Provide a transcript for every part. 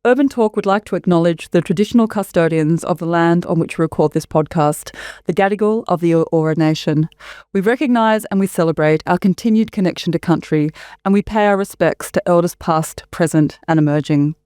UrbanTalk would like to acknowledge the traditional custodians of the land on which we record this podcast, the Gadigal of the Eora Nation. We recognise and we celebrate our continued connection to country, and we pay our respects to elders past, present and emerging.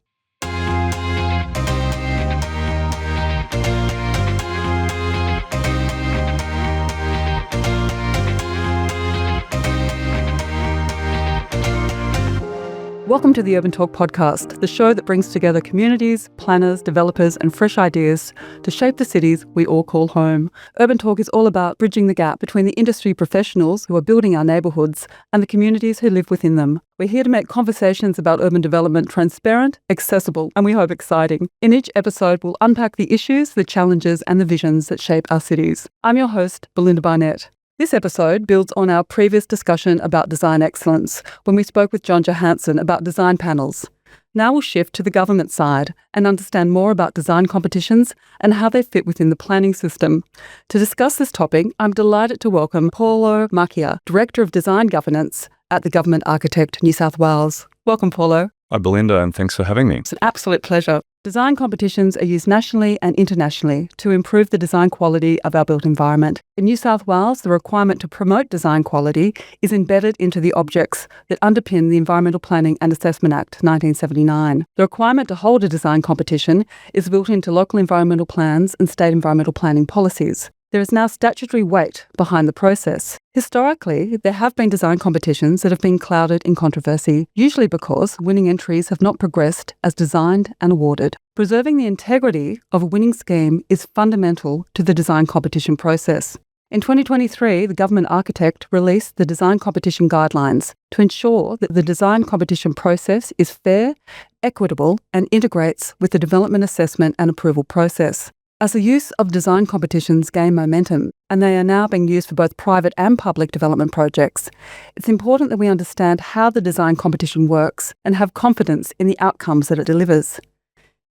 Welcome to the UrbanTalk Podcast, the show that brings together communities, planners, developers and fresh ideas to shape the cities we all call home. UrbanTalk is all about bridging the gap between the industry professionals who are building our neighbourhoods and the communities who live within them. We're here to make conversations about urban development transparent, accessible and we hope exciting. In each episode, we'll unpack the issues, the challenges and the visions that shape our cities. I'm your host, Belinda Barnett. This episode builds on our previous discussion about design excellence when we spoke with John Johansson about design panels. Now we'll shift to the government side and understand more about design competitions and how they fit within the planning system. To discuss this topic, I'm delighted to welcome Paulo Macchia, Director of Design Governance at the Government Architect New South Wales. Welcome, Paulo. Hi, Belinda, and thanks for having me. It's an absolute pleasure. Design competitions are used nationally and internationally to improve the design quality of our built environment. In New South Wales, the requirement to promote design quality is embedded into the objects that underpin the Environmental Planning and Assessment Act 1979. The requirement to hold a design competition is built into local environmental plans and state environmental planning policies. There is now statutory weight behind the process. Historically, there have been design competitions that have been clouded in controversy, usually because winning entries have not progressed as designed and awarded. Preserving the integrity of a winning scheme is fundamental to the design competition process. In 2023, the Government Architect released the Design Competition Guidelines to ensure that the design competition process is fair, equitable, and integrates with the development assessment and approval process. As the use of design competitions gain momentum, and they are now being used for both private and public development projects, it's important that we understand how the design competition works and have confidence in the outcomes that it delivers.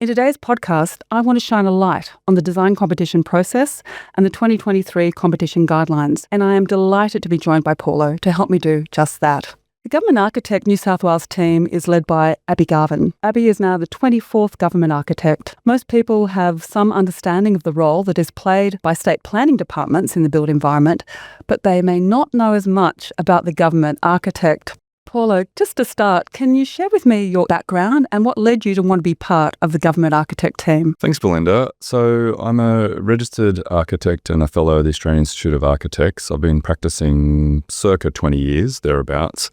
In today's podcast, I want to shine a light on the design competition process and the 2023 competition guidelines, and I am delighted to be joined by Paulo to help me do just that. The Government Architect New South Wales team is led by Abby Garvin. Abby is now the 24th Government Architect. Most people have some understanding of the role that is played by state planning departments in the built environment, but they may not know as much about the Government Architect. Paulo, just to start, can you share with me your background and what led you to want to be part of the Government Architect team? Thanks, Belinda. So I'm a registered architect and a fellow of the Australian Institute of Architects. I've been practicing circa 20 years, thereabouts.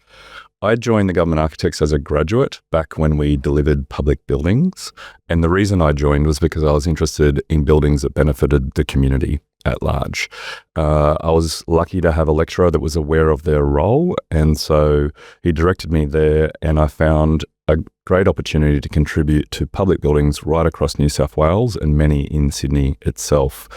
I joined the Government Architects as a graduate back when we delivered public buildings. And the reason I joined was because I was interested in buildings that benefited the community at large. I was lucky to have a lecturer that was aware of their role, and so he directed me there, and I found a great opportunity to contribute to public buildings right across New South Wales and many in Sydney itself.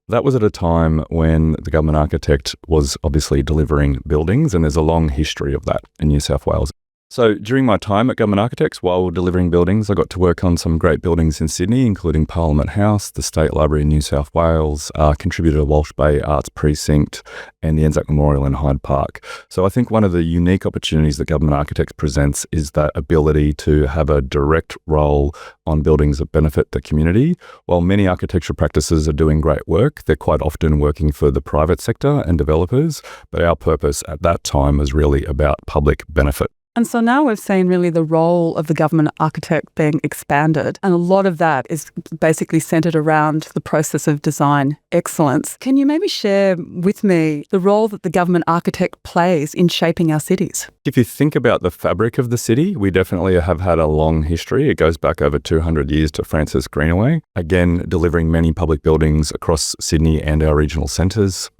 That was at a time when the Government Architect was obviously delivering buildings, and there's a long history of that in New South Wales. So during my time at Government Architects, while delivering buildings, I got to work on some great buildings in Sydney, including Parliament House, the State Library in New South Wales, contributed to Walsh Bay Arts Precinct and the Anzac Memorial in Hyde Park. So I think one of the unique opportunities that Government Architects presents is that ability to have a direct role on buildings that benefit the community. While many architectural practices are doing great work, they're quite often working for the private sector and developers, but our purpose at that time was really about public benefit. And so now we've seen really the role of the Government Architect being expanded, and a lot of that is basically centred around the process of design excellence. Can you maybe share with me the role that the Government Architect plays in shaping our cities? If you think about the fabric of the city, we definitely have had a long history. It goes back over 200 years to Francis Greenaway, again delivering many public buildings across Sydney and our regional centres,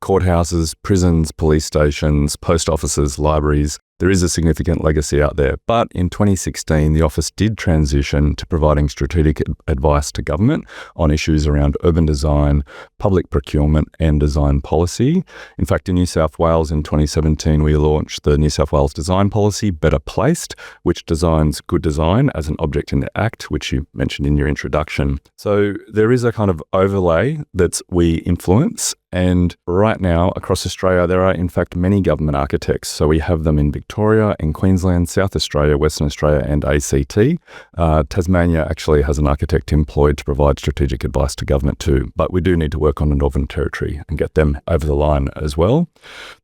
courthouses, prisons, police stations, post offices, libraries. There is a significant legacy out there. But in 2016, the office did transition to providing strategic advice to government on issues around urban design, public procurement and design policy. In fact, in New South Wales in 2017, we launched the New South Wales Design Policy, Better Placed, which designs good design as an object in the Act, which you mentioned in your introduction. So there is a kind of overlay that we influence, And right now, across Australia, there are in fact many government architects. So we have them in Victoria, in Queensland, South Australia, Western Australia, and ACT. Tasmania actually has an architect employed to provide strategic advice to government too. But we do need to work on the Northern Territory and get them over the line as well.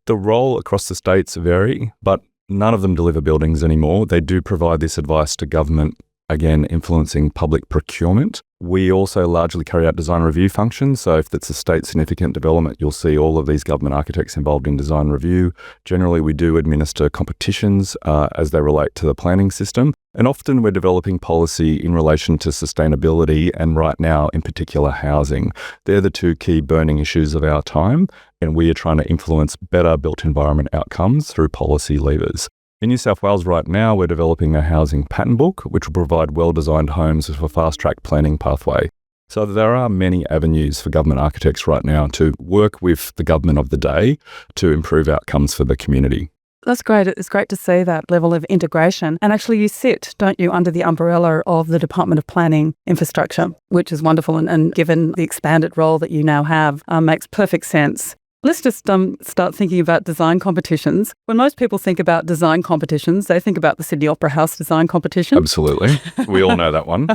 The role across the states vary, but none of them deliver buildings anymore. They do provide this advice to government, again, influencing public procurement. We also largely carry out design review functions. So if it's a state significant development, you'll see all of these government architects involved in design review. Generally, we do administer competitions as they relate to the planning system. And often we're developing policy in relation to sustainability and right now, in particular, housing. They're the two key burning issues of our time. And we are trying to influence better built environment outcomes through policy levers. In New South Wales right now, we're developing a housing pattern book, which will provide well-designed homes with a fast-track planning pathway. So there are many avenues for government architects right now to work with the government of the day to improve outcomes for the community. That's great. It's great to see that level of integration. And actually you sit, don't you, under the umbrella of the Department of Planning Infrastructure, which is wonderful. And given the expanded role that you now have, makes perfect sense. Let's just start thinking about design competitions. When most people think about design competitions, they think about the Sydney Opera House design competition. Absolutely. We all know that one.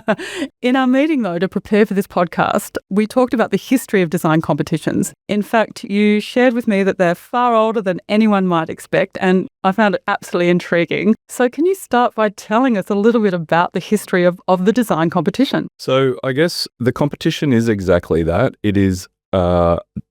In our meeting, though, to prepare for this podcast, we talked about the history of design competitions. In fact, you shared with me that they're far older than anyone might expect, and I found it absolutely intriguing. So can you start by telling us a little bit about the history of the design competition? So I guess the competition is exactly that. It is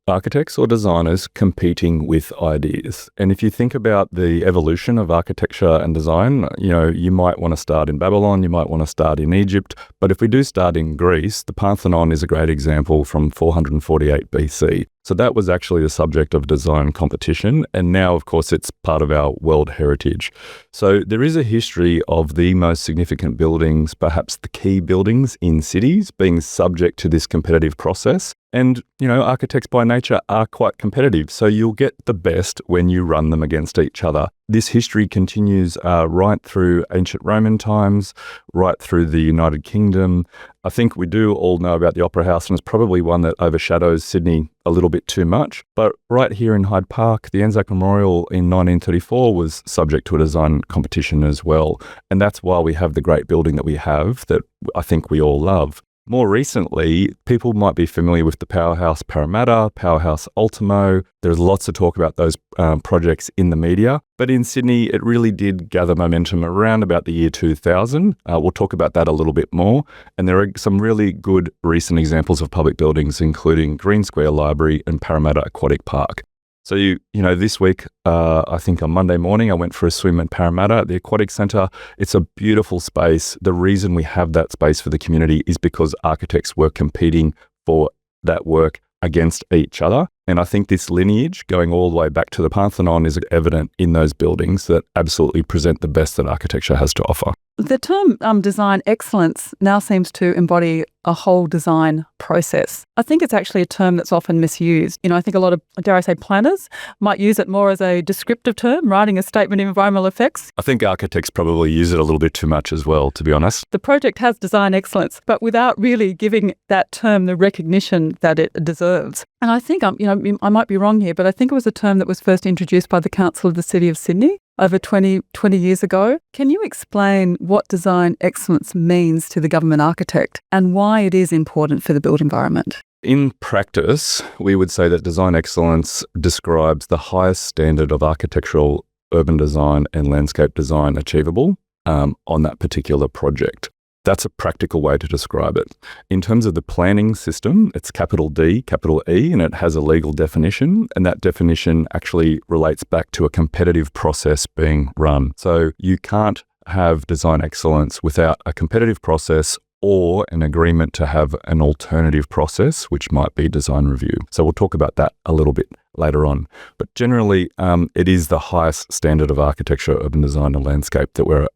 architects or designers competing with ideas. And if you think about the evolution of architecture and design, you might want to start in Babylon, you might want to start in Egypt. But if we do start in Greece, the Parthenon is a great example from 448 BC. So that was actually the subject of design competition. And now, of course, it's part of our world heritage. So there is a history of the most significant buildings, perhaps the key buildings in cities, being subject to this competitive process. And, architects by nature are quite competitive. So you'll get the best when you run them against each other. This history continues right through ancient Roman times, right through the United Kingdom. I think we do all know about the Opera House, and it's probably one that overshadows Sydney a little bit too much. But right here in Hyde Park, the Anzac Memorial in 1934 was subject to a design competition as well. And that's why we have the great building that we have that I think we all love. More recently, people might be familiar with the Powerhouse Parramatta, Powerhouse Ultimo. There's lots of talk about those projects in the media. But in Sydney, it really did gather momentum around about the year 2000. We'll talk about that a little bit more. And there are some really good recent examples of public buildings, including Green Square Library and Parramatta Aquatic Park. So, this week, I think on Monday morning, I went for a swim at Parramatta at the Aquatic Centre. It's a beautiful space. The reason we have that space for the community is because architects were competing for that work against each other. And I think this lineage going all the way back to the Parthenon is evident in those buildings that absolutely present the best that architecture has to offer. The term design excellence now seems to embody a whole design process. I think it's actually a term that's often misused. I think a lot of, dare I say, planners might use it more as a descriptive term, writing a statement of environmental effects. I think architects probably use it a little bit too much as well, to be honest. The project has design excellence, but without really giving that term the recognition that it deserves. And I think, I might be wrong here, but I think it was a term that was first introduced by the Council of the City of Sydney over 20 years ago. Can you explain what design excellence means to the government architect and why it is important for the built environment? In practice, we would say that design excellence describes the highest standard of architectural, urban design and landscape design achievable on that particular project. That's a practical way to describe it. In terms of the planning system, it's capital D, capital E, and it has a legal definition, and that definition actually relates back to a competitive process being run. So you can't have design excellence without a competitive process or an agreement to have an alternative process, which might be design review. So we'll talk about that a little bit later on. But generally, it is the highest standard of architecture, urban design and landscape that we're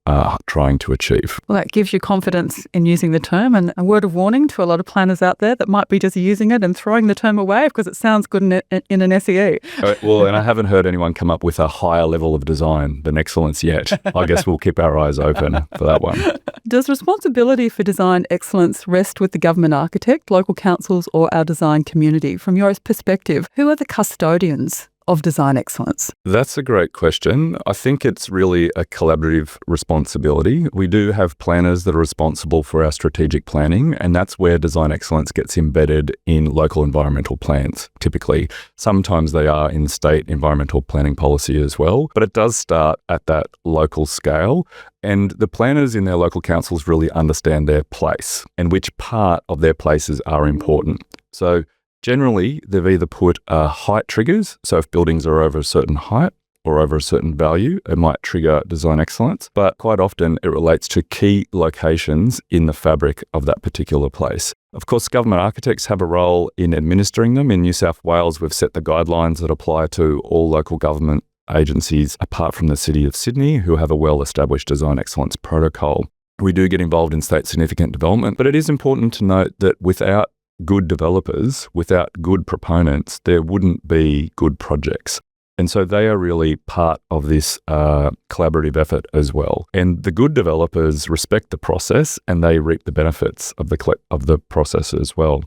trying to achieve. Well, that gives you confidence in using the term, and a word of warning to a lot of planners out there that might be just using it and throwing the term away because it sounds good in an SEE. Well, and I haven't heard anyone come up with a higher level of design than excellence yet. I guess we'll keep our eyes open for that one. Does responsibility for design excellence rest with the government architect, local councils, or our design community? From your perspective, who are the custodians of design excellence? That's a great question. I think it's really a collaborative responsibility. We do have planners that are responsible for our strategic planning, and that's where design excellence gets embedded in local environmental plans, typically. Sometimes they are in state environmental planning policy as well, but it does start at that local scale. And the planners in their local councils really understand their place and which part of their places are important. So generally, they've either put height triggers, so if buildings are over a certain height or over a certain value, it might trigger design excellence, but quite often it relates to key locations in the fabric of that particular place. Of course, government architects have a role in administering them. In New South Wales, we've set the guidelines that apply to all local government agencies apart from the City of Sydney, who have a well-established design excellence protocol. We do get involved in state significant development, but it is important to note that without good developers, without good proponents, there wouldn't be good projects. And so they are really part of this collaborative effort as well. And the good developers respect the process and they reap the benefits of the process as well.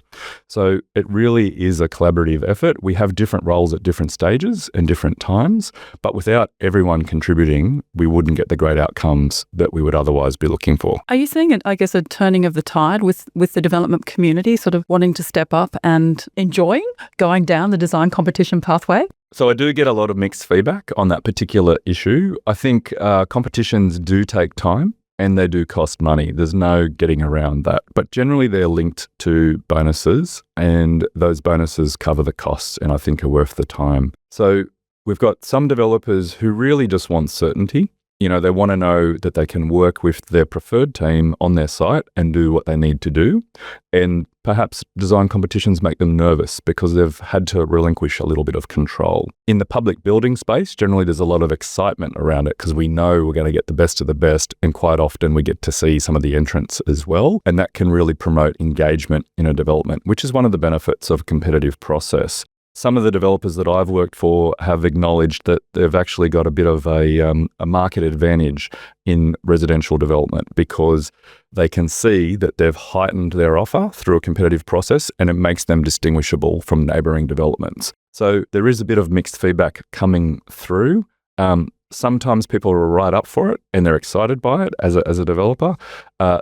So it really is a collaborative effort. We have different roles at different stages and different times, but without everyone contributing, we wouldn't get the great outcomes that we would otherwise be looking for. Are you seeing, a turning of the tide with the development community sort of wanting to step up and enjoying going down the design competition pathway? So I do get a lot of mixed feedback on that particular issue. I think competitions do take time and they do cost money. There's no getting around that. But generally they're linked to bonuses and those bonuses cover the costs and I think are worth the time. So we've got some developers who really just want certainty. You know, they want to know that they can work with their preferred team on their site and do what they need to do. And perhaps design competitions make them nervous because they've had to relinquish a little bit of control. In the public building space, generally there's a lot of excitement around it because we know we're going to get the best of the best. And quite often we get to see some of the entrants as well. And that can really promote engagement in a development, which is one of the benefits of a competitive process. Some of the developers that I've worked for have acknowledged that they've actually got a bit of a market advantage in residential development because they can see that they've heightened their offer through a competitive process and it makes them distinguishable from neighbouring developments. So there is a bit of mixed feedback coming through. Sometimes people are right up for it and they're excited by it as a developer.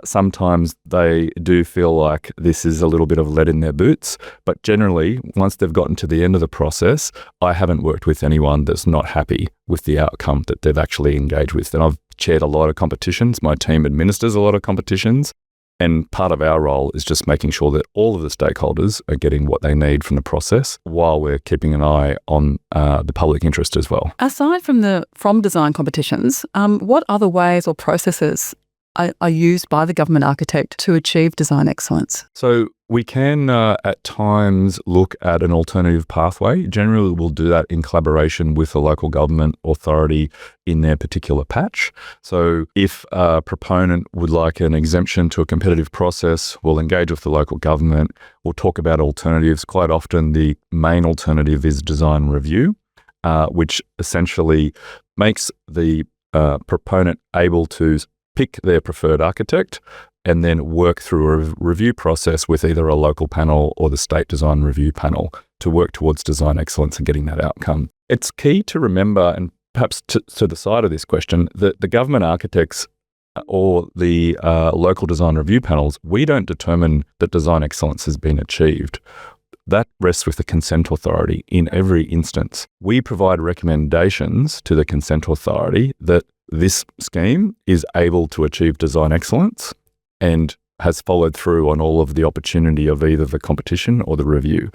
Sometimes they do feel like this is a little bit of lead in their boots. But generally, once they've gotten to the end of the process, I haven't worked with anyone that's not happy with the outcome that they've actually engaged with. And I've chaired a lot of competitions. My team administers a lot of competitions. And part of our role is just making sure that all of the stakeholders are getting what they need from the process while we're keeping an eye on the public interest as well. Aside from design competitions, what other ways or processes are used by the government architect to achieve design excellence? So we can at times look at an alternative pathway. Generally, we'll do that in collaboration with a local government authority in their particular patch. So if a proponent would like an exemption to a competitive process, we'll engage with the local government. We'll talk about alternatives. Quite often, the main alternative is design review, which essentially makes the proponent able to pick their preferred architect and then work through a review process with either a local panel or the state design review panel to work towards design excellence and getting that outcome. It's key to remember, and perhaps to the side of this question, that the government architects or the local design review panels, we don't determine that design excellence has been achieved. That rests with the consent authority in every instance. We provide recommendations to the consent authority that this scheme is able to achieve design excellence and has followed through on all of the opportunity of either the competition or the review.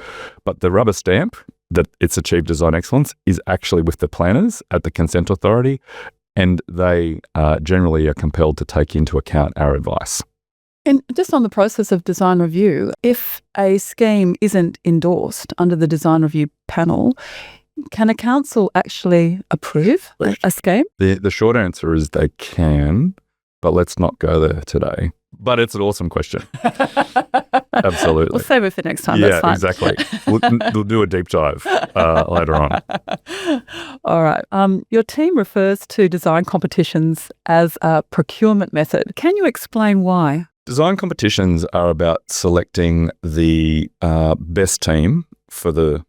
But the rubber stamp that it's achieved design excellence is actually with the planners at the consent authority, and they generally are compelled to take into account our advice. And just on the process of design review, if a scheme isn't endorsed under the design review panel, Can a council actually approve a scheme? The short answer is they can, but let's not go there today. But it's an awesome question. Absolutely. We'll save it for next time. Yeah, That's fine. exactly. We'll do a deep dive later on. All right. Your team refers to design competitions as a procurement method. Can you explain why? Design competitions are about selecting the best team for the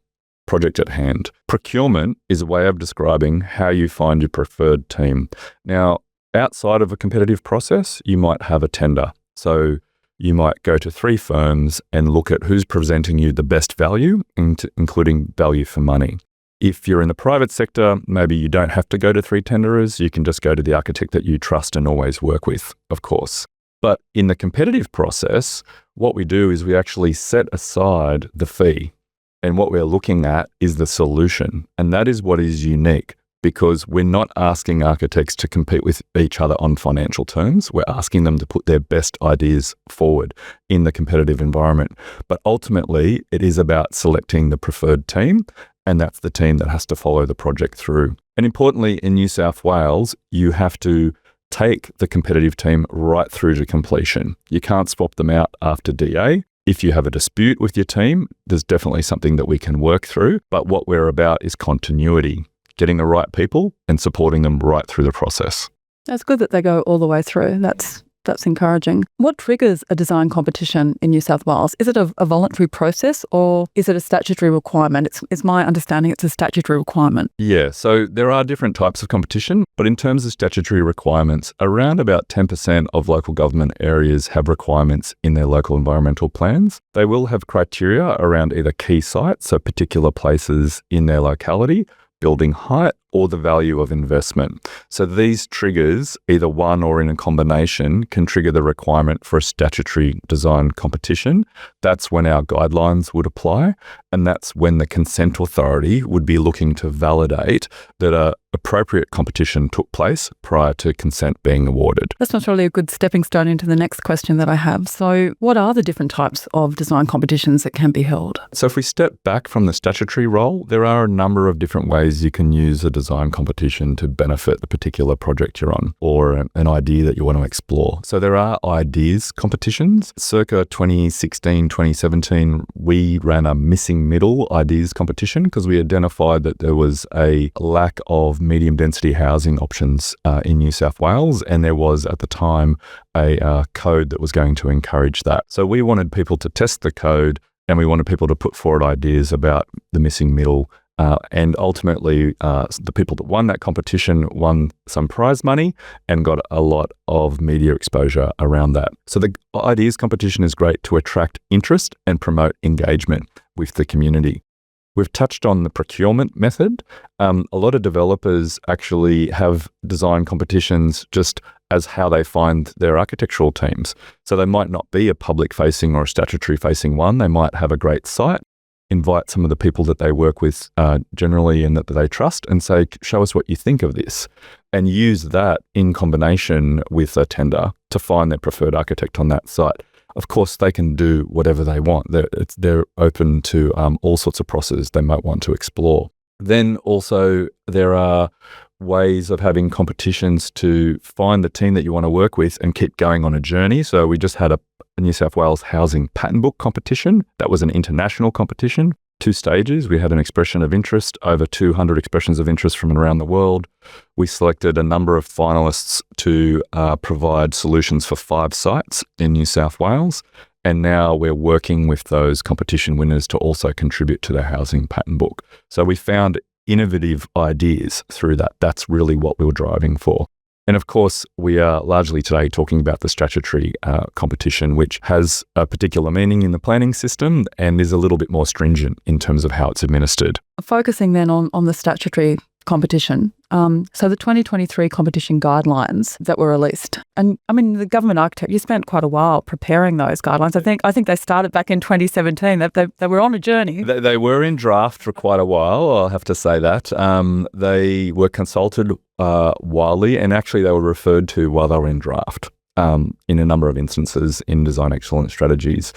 project at hand. Procurement is a way of describing how you find your preferred team. Now, outside of a competitive process, you might have a tender. So you might go to 3 firms and look at who's presenting you the best value, including value for money. If you're in the private sector, maybe you don't have to go to 3 tenderers. You can just go to the architect that you trust and always work with, of course. But in the competitive process, what we do is we actually set aside the fee. And what we're looking at is the solution. And that is what is unique, because we're not asking architects to compete with each other on financial terms. We're asking them to put their best ideas forward in the competitive environment. But ultimately, it is about selecting the preferred team, and that's the team that has to follow the project through. And importantly, in New South Wales, you have to take the competitive team right through to completion. You can't swap them out after DA. If you have a dispute with your team, there's definitely something that we can work through. But what we're about is continuity, getting the right people and supporting them right through the process. It's good that they go all the way through. That's encouraging. What triggers a design competition in New South Wales? Is it a voluntary process or is it a statutory requirement? It's my understanding it's a statutory requirement. Yeah, so there are different types of competition, but in terms of statutory requirements, around about 10% of local government areas have requirements in their local environmental plans. They will have criteria around either key sites, so particular places in their locality, building height, or the value of investment. So these triggers, either one or in a combination, can trigger the requirement for a statutory design competition. That's when our guidelines would apply, and that's when the consent authority would be looking to validate that an appropriate competition took place prior to consent being awarded. That's not really a good stepping stone into the next question that I have. So what are the different types of design competitions that can be held? So if we step back from the statutory role, there are a number of different ways you can use a design competition to benefit the particular project you're on or an idea that you want to explore. So there are ideas competitions. Circa 2016, 2017, we ran a missing middle ideas competition because we identified that there was a lack of medium density housing options in New South Wales, and there was at the time a code that was going to encourage that. So we wanted people to test the code and we wanted people to put forward ideas about the missing middle. And ultimately, the people that won that competition won some prize money and got a lot of media exposure around that. So the ideas competition is great to attract interest and promote engagement with the community. We've touched on the procurement method. A lot of developers actually have design competitions just as how they find their architectural teams. So they might not be a public-facing or a statutory-facing one. They might have a great site, invite some of the people that they work with generally and that they trust and say, show us what you think of this, and use that in combination with a tender to find their preferred architect on that site. Of course, they can do whatever they want. They're open to all sorts of processes they might want to explore. Then also there are ways of having competitions to find the team that you want to work with and keep going on a journey. So we just had a New South Wales Housing Pattern Book competition. That was an international competition. 2 stages. We had an expression of interest, over 200 expressions of interest from around the world. We selected a number of finalists to provide solutions for 5 sites in New South Wales. And now we're working with those competition winners to also contribute to the Housing Pattern Book. So we found innovative ideas through that. That's really what we were driving for. And of course, we are largely today talking about the statutory competition, which has a particular meaning in the planning system and is a little bit more stringent in terms of how it's administered. Focusing then on the statutory competition. So the 2023 competition guidelines that were released, and I mean, the Government Architect, you spent quite a while preparing those guidelines. I think they started back in 2017. They were on a journey. They were in draft for quite a while, I'll have to say that. They were consulted widely, and actually they were referred to while they were in draft. in a number of instances in design excellence strategies.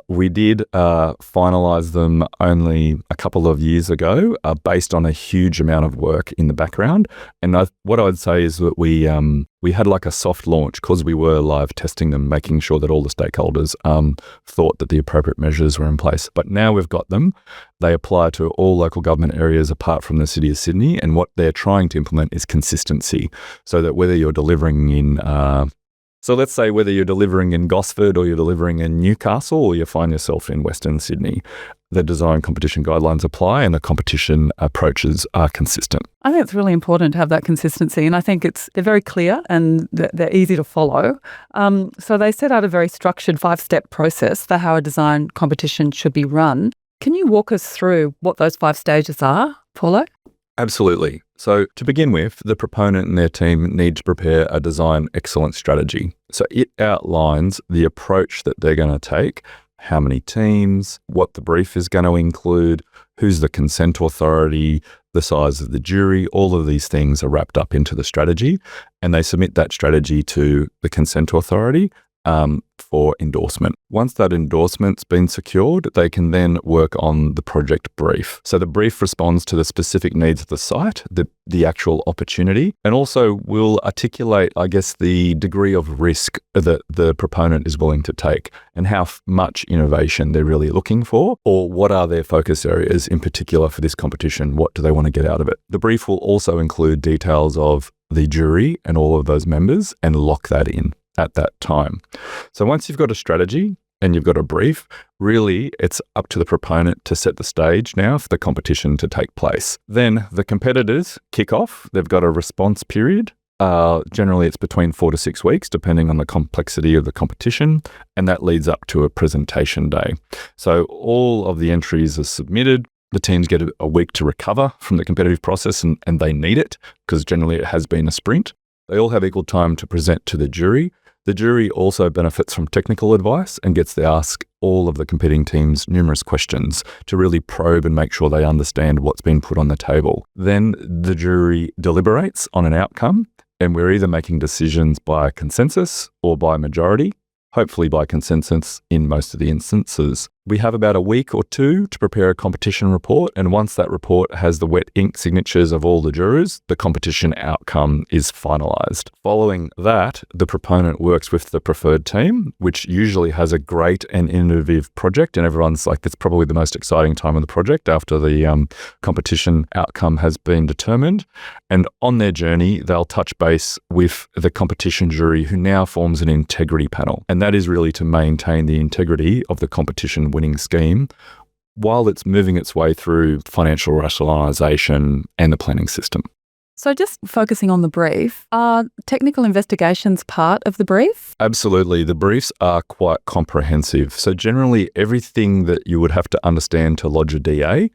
We did finalise them only a couple of years ago based on a huge amount of work in the background. And what I would say is that we had like a soft launch because we were live testing them, making sure that all the stakeholders thought that the appropriate measures were in place. But now we've got them. They apply to all local government areas apart from the City of Sydney. And what they're trying to implement is consistency, so that whether you're delivering in So let's say whether you're delivering in Gosford or you're delivering in Newcastle or you find yourself in Western Sydney, the design competition guidelines apply and the competition approaches are consistent. I think it's really important to have that consistency, and I think they're very clear and they're easy to follow. So they set out a very structured 5-step process for how a design competition should be run. Can you walk us through what those 5 stages are, Paulo? Absolutely. So to begin with, the proponent and their team need to prepare a design excellence strategy. So it outlines the approach that they're going to take, how many teams, what the brief is going to include, who's the consent authority, the size of the jury. All of these things are wrapped up into the strategy, and they submit that strategy to the consent authority for endorsement. Once that endorsement's been secured, they can then work on the project brief. So the brief responds to the specific needs of the site, the actual opportunity, and also will articulate, I guess, the degree of risk that the proponent is willing to take and how much innovation they're really looking for, or what are their focus areas in particular for this competition. What do they want to get out of it? The brief will also include details of the jury and all of those members and lock that in at that time. So once you've got a strategy and you've got a brief, really it's up to the proponent to set the stage now for the competition to take place. Then the competitors kick off. They've got a response period. Generally it's between 4 to 6 weeks, depending on the complexity of the competition, and that leads up to a presentation day. So all of the entries are submitted. The teams get a week to recover from the competitive process, and they need it because generally it has been a sprint. They all have equal time to present to the jury. The jury also benefits from technical advice and gets to ask all of the competing teams numerous questions to really probe and make sure they understand what's been put on the table. Then the jury deliberates on an outcome, and we're either making decisions by consensus or by majority, hopefully by consensus in most of the instances. We have about a week or 2 to prepare a competition report, and once that report has the wet ink signatures of all the jurors, the competition outcome is finalised. Following that, the proponent works with the preferred team, which usually has a great and innovative project, and everyone's like, that's probably the most exciting time of the project after the competition outcome has been determined. And on their journey, they'll touch base with the competition jury, who now forms an integrity panel, and that is really to maintain the integrity of the competition winning scheme while it's moving its way through financial rationalisation and the planning system. So just focusing on the brief, are technical investigations part of the brief? Absolutely. The briefs are quite comprehensive. So generally everything that you would have to understand to lodge a DA,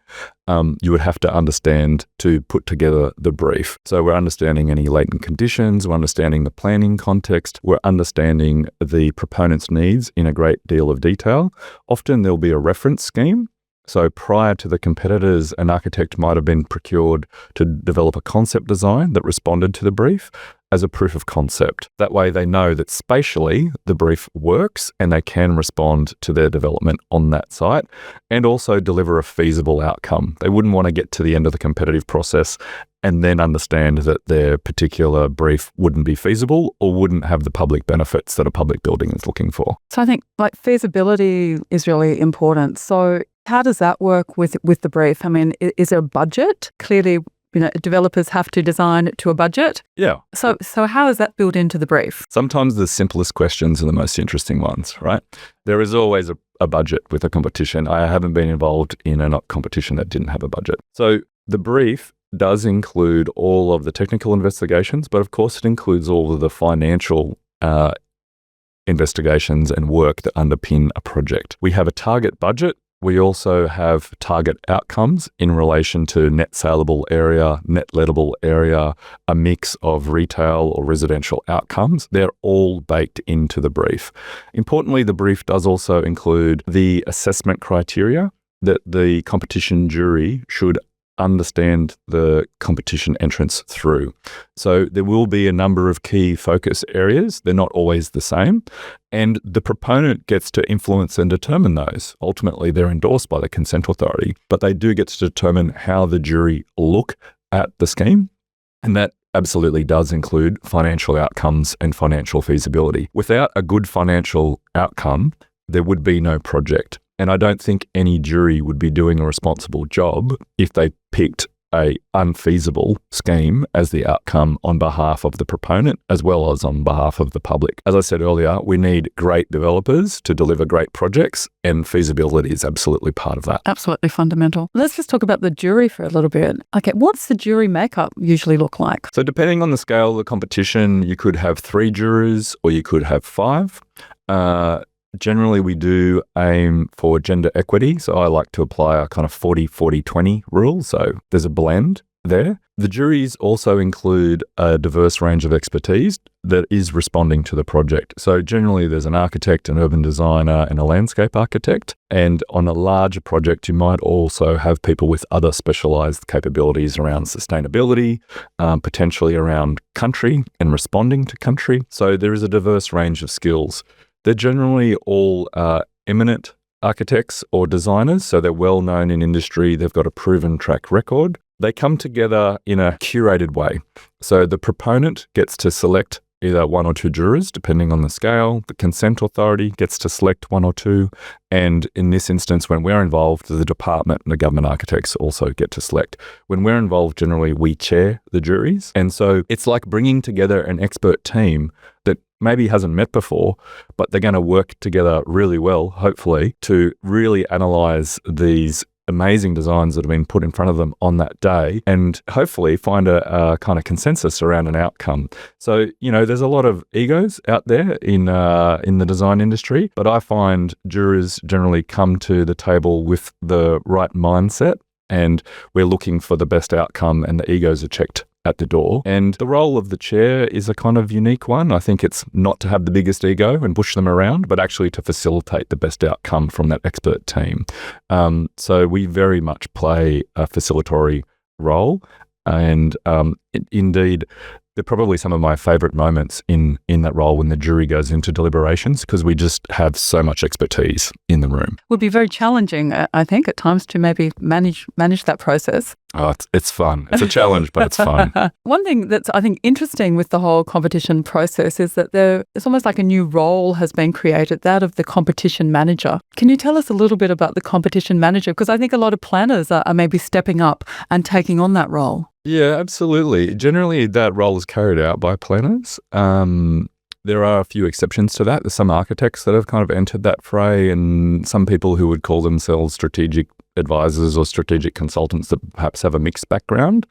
you would have to understand to put together the brief. So we're understanding any latent conditions, we're understanding the planning context, we're understanding the proponent's needs in a great deal of detail. Often there'll be a reference scheme. So prior to the competitors, an architect might have been procured to develop a concept design that responded to the brief as a proof of concept. That way they know that spatially the brief works and they can respond to their development on that site and also deliver a feasible outcome. They wouldn't want to get to the end of the competitive process and then understand that their particular brief wouldn't be feasible or wouldn't have the public benefits that a public building is looking for. So I think feasibility is really important. So how does that work with the brief? I mean, is there a budget? Clearly, developers have to design to a budget. Yeah. So how is that built into the brief? Sometimes the simplest questions are the most interesting ones, right? There is always a budget with a competition. I haven't been involved in a competition that didn't have a budget. So the brief does include all of the technical investigations, but of course it includes all of the financial investigations and work that underpin a project. We have a target budget. We also have target outcomes in relation to net saleable area, net lettable area, a mix of retail or residential outcomes. They're all baked into the brief. Importantly, the brief does also include the assessment criteria that the competition jury should understand the competition entrance through. So there will be a number of key focus areas. They're not always the same. And the proponent gets to influence and determine those. Ultimately, they're endorsed by the consent authority, but they do get to determine how the jury look at the scheme. And that absolutely does include financial outcomes and financial feasibility. Without a good financial outcome, there would be no project. And I don't think any jury would be doing a responsible job if they picked a unfeasible scheme as the outcome on behalf of the proponent as well as on behalf of the public. As I said earlier, we need great developers to deliver great projects, and feasibility is absolutely part of that. Absolutely fundamental. Let's just talk about the jury for a little bit. Okay, what's the jury makeup usually look like? So depending on the scale of the competition, you could have 3 jurors or you could have 5. Generally, we do aim for gender equity. So I like to apply a kind of 40-40-20 rule. So there's a blend there. The juries also include a diverse range of expertise that is responding to the project. So generally, there's an architect, an urban designer, and a landscape architect. And on a larger project, you might also have people with other specialized capabilities around sustainability, potentially around country and responding to country. So there is a diverse range of skills. They're generally all eminent architects or designers, so they're well known in industry. They've got a proven track record. They come together in a curated way. So the proponent gets to select either 1 or 2 jurors, depending on the scale. The consent authority gets to select 1 or 2. And in this instance, when we're involved, the department and the government architects also get to select. When we're involved, generally, we chair the juries. And so it's like bringing together an expert team that maybe hasn't met before, but they're going to work together really well, hopefully, to really analyze these amazing designs that have been put in front of them on that day and hopefully find a kind of consensus around an outcome. So, there's a lot of egos out there in the design industry, but I find jurors generally come to the table with the right mindset, and we're looking for the best outcome, and the egos are checked at the door. And the role of the chair is a kind of unique one. I think it's not to have the biggest ego and push them around, but actually to facilitate the best outcome from that expert team. So we very much play a facilitatory role. And indeed, they're probably some of my favorite moments in that role when the jury goes into deliberations, because we just have so much expertise in the room. Would be very challenging, I think, at times to maybe manage that process. Oh, it's fun. It's a challenge, but it's fun. One thing that's, I think, interesting with the whole competition process is that it's almost like a new role has been created, that of the competition manager. Can you tell us a little bit about the competition manager? Because I think a lot of planners are maybe stepping up and taking on that role. Yeah, absolutely. Generally, that role is carried out by planners. There are a few exceptions to that. There's some architects that have kind of entered that fray, and some people who would call themselves strategic advisors or strategic consultants that perhaps have a mixed background.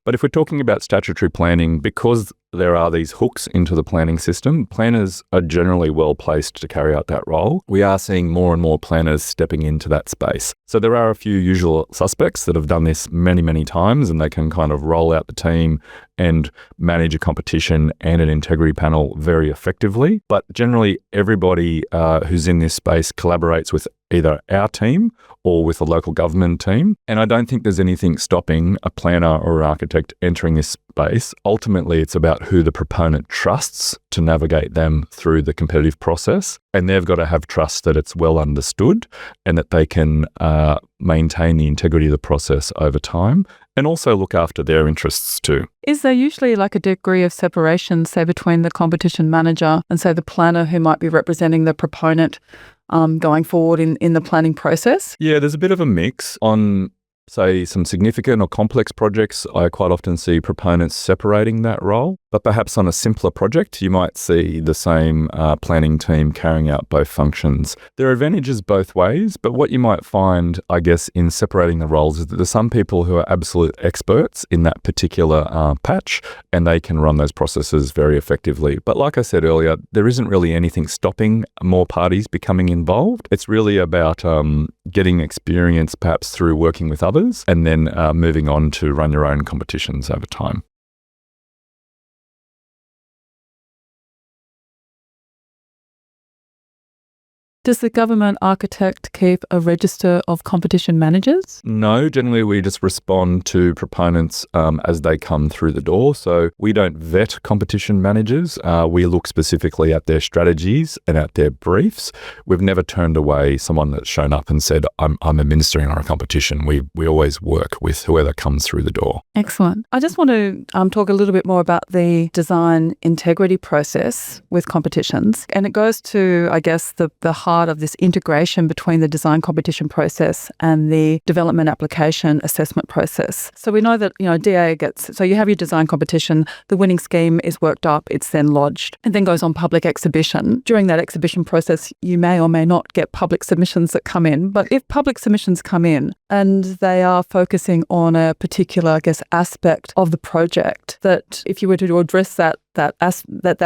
But if we're talking about statutory planning, because there are these hooks into the planning system, planners are generally well placed to carry out that role. We are seeing more and more planners stepping into that space. So there are a few usual suspects that have done this many, many times, and they can kind of roll out the team and manage a competition and an integrity panel very effectively. But generally, everybody who's in this space collaborates with either our team or with a local government team. And I don't think there's anything stopping a planner or an architect entering this space. Ultimately, it's about who the proponent trusts to navigate them through the competitive process. And they've got to have trust that it's well understood and that they can maintain the integrity of the process over time and also look after their interests too. Is there usually like a degree of separation, say, between the competition manager and, say, the planner who might be representing the proponent going forward in the planning process? Yeah, there's a bit of a mix. On, say, some significant or complex projects, I quite often see proponents separating that role. But perhaps on a simpler project, you might see the same planning team carrying out both functions. There are advantages both ways, but what you might find, I guess, in separating the roles is that there's some people who are absolute experts in that particular patch, and they can run those processes very effectively. But like I said earlier, there isn't really anything stopping more parties becoming involved. It's really about getting experience perhaps through working with others and then moving on to run your own competitions over time. Does the government architect keep a register of competition managers? No, generally we just respond to proponents as they come through the door. So we don't vet competition managers. We look specifically at their strategies and at their briefs. We've never turned away someone that's shown up and said, I'm administering our competition. We always work with whoever comes through the door. Excellent. I just want to talk a little bit more about the design integrity process with competitions. And it goes to, I guess, the heart of this integration between the design competition process and the development application assessment process. So we know that, DA so you have your design competition, the winning scheme is worked up, it's then lodged, and then goes on public exhibition. During that exhibition process, you may or may not get public submissions that come in. But if public submissions come in and they are focusing on a particular, I guess, aspect of the project, that if you were to address that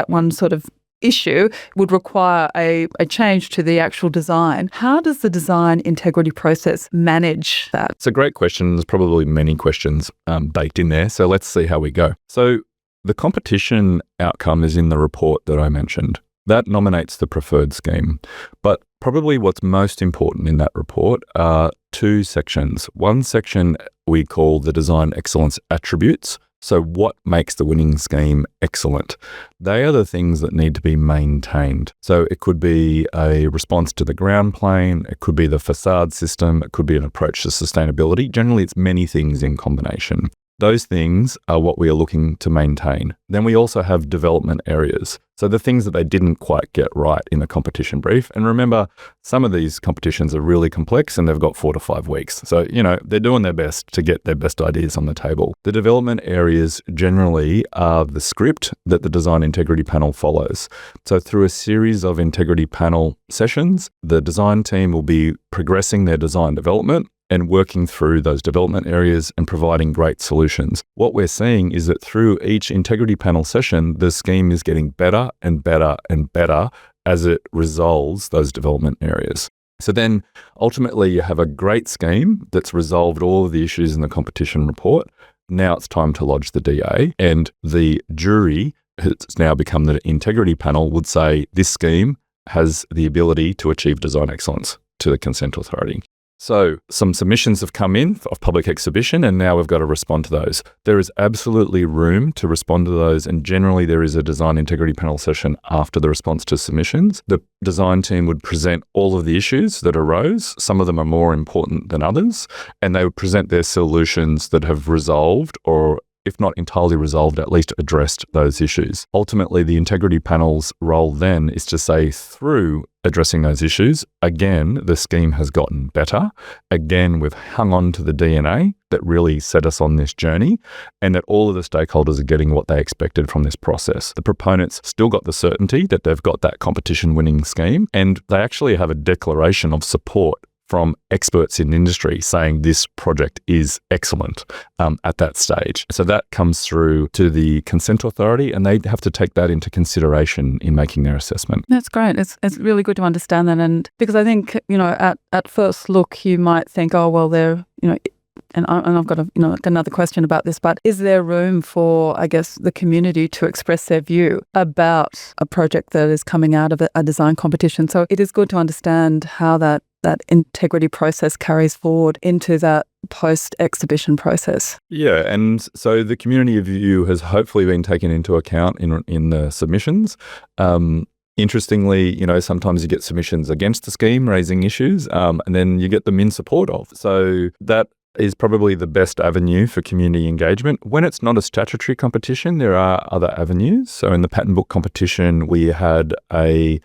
one sort of issue would require a change to the actual design. How does the design integrity process manage that? It's a great question. There's probably many questions baked in there. So let's see how we go. So the competition outcome is in the report that I mentioned. That nominates the preferred scheme. But probably what's most important in that report are two sections. One section we call the design excellence attributes. So what makes the winning scheme excellent? They are the things that need to be maintained. So it could be a response to the ground plane, it could be the facade system, it could be an approach to sustainability. Generally, it's many things in combination. Those things are what we are looking to maintain. Then we also have development areas. So the things that they didn't quite get right in a competition brief. And remember, some of these competitions are really complex and they've got 4 to 5 weeks. So, they're doing their best to get their best ideas on the table. The development areas generally are the script that the design integrity panel follows. So through a series of integrity panel sessions, the design team will be progressing their design development and working through those development areas and providing great solutions. What we're seeing is that through each integrity panel session, the scheme is getting better and better and better as it resolves those development areas. So then ultimately you have a great scheme that's resolved all of the issues in the competition report. Now it's time to lodge the DA, and the jury, it's now become the integrity panel, would say this scheme has the ability to achieve design excellence to the consent authority. So some submissions have come in of public exhibition, and now we've got to respond to those. There is absolutely room to respond to those, and generally there is a design integrity panel session after the response to submissions. The design team would present all of the issues that arose. Some of them are more important than others, and they would present their solutions that have resolved, or if not entirely resolved, at least addressed those issues. Ultimately, the integrity panel's role then is to say, through addressing those issues, again, the scheme has gotten better. Again, we've hung on to the DNA that really set us on this journey, and that all of the stakeholders are getting what they expected from this process. The proponents still got the certainty that they've got that competition winning scheme, and they actually have a declaration of support from experts in industry saying this project is excellent at that stage. So that comes through to the consent authority, and they have to take that into consideration in making their assessment. That's great. It's really good to understand that. And because I think, at first look, you might think, oh, well, they're, and I've got another question about this, but is there room for, I guess, the community to express their view about a project that is coming out of a design competition? So it is good to understand how that integrity process carries forward into that post-exhibition process. Yeah, and so the community view has hopefully been taken into account in the submissions. Interestingly, sometimes you get submissions against the scheme raising issues, and then you get them in support of. So that is probably the best avenue for community engagement. When it's not a statutory competition, there are other avenues. So in the patent book competition, we had a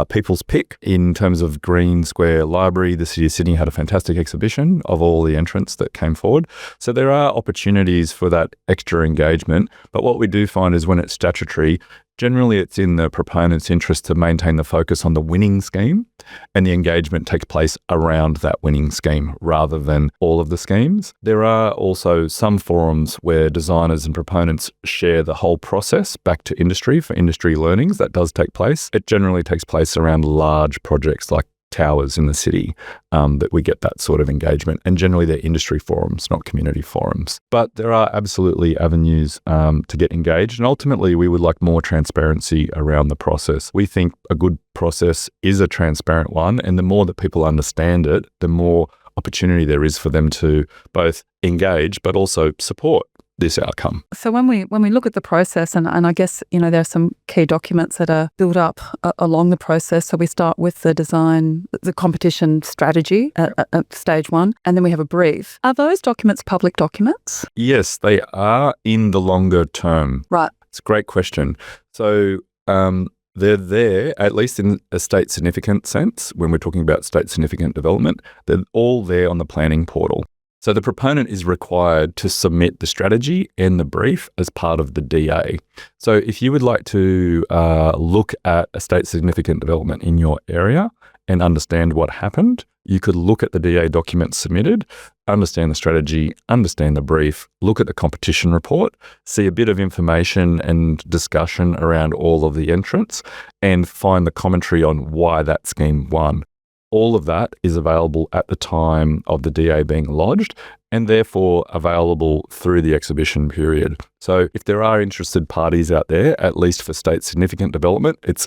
people's pick in terms of Green Square Library. The City of Sydney had a fantastic exhibition of all the entrants that came forward. So there are opportunities for that extra engagement. But what we do find is when it's statutory, generally it's in the proponent's interest to maintain the focus on the winning scheme, and the engagement takes place around that winning scheme rather than all of the schemes. There are also some forums where designers and proponents share the whole process back to industry for industry learnings. That does take place. It generally takes place around large projects like towers in the city that we get that sort of engagement. And generally they're industry forums, not community forums. But there are absolutely avenues to get engaged. And ultimately, we would like more transparency around the process. We think a good process is a transparent one. And the more that people understand it, the more opportunity there is for them to both engage but also support this outcome. So when we look at the process, and I guess, there are some key documents that are built up along the process. So we start with the design, the competition strategy at stage one, and then we have a brief. Are those documents public documents? Yes, they are in the longer term. Right. It's a great question. So they're there, at least in a state significant sense, when we're talking about state significant development, they're all there on the planning portal. So the proponent is required to submit the strategy and the brief as part of the DA. So if you would like to look at a state significant development in your area and understand what happened, you could look at the DA document submitted, understand the strategy, understand the brief, look at the competition report, see a bit of information and discussion around all of the entrants, and find the commentary on why that scheme won. All of that is available at the time of the DA being lodged and therefore available through the exhibition period. So if there are interested parties out there, at least for state significant development, it's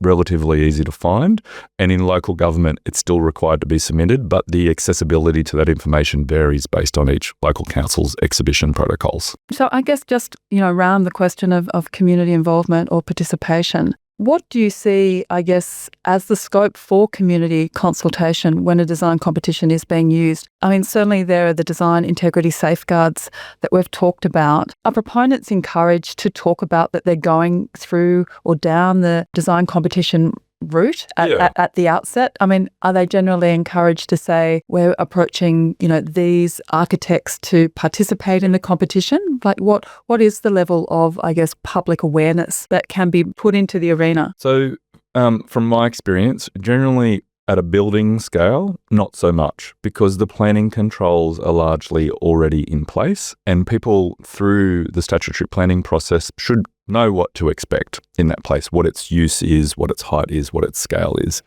relatively easy to find. And in local government, it's still required to be submitted, but the accessibility to that information varies based on each local council's exhibition protocols. So I guess just, around the question of community involvement or participation, what do you see, I guess, as the scope for community consultation when a design competition is being used? I mean, certainly there are the design integrity safeguards that we've talked about. Are proponents encouraged to talk about that they're going through or down the design competition route at the outset? I mean, are they generally encouraged to say, we're approaching, these architects to participate in the competition? Like what is the level of, I guess, public awareness that can be put into the arena? So from my experience, generally at a building scale, not so much, because the planning controls are largely already in place and people through the statutory planning process should know what to expect in that place, what its use is, what its height is, what its scale is.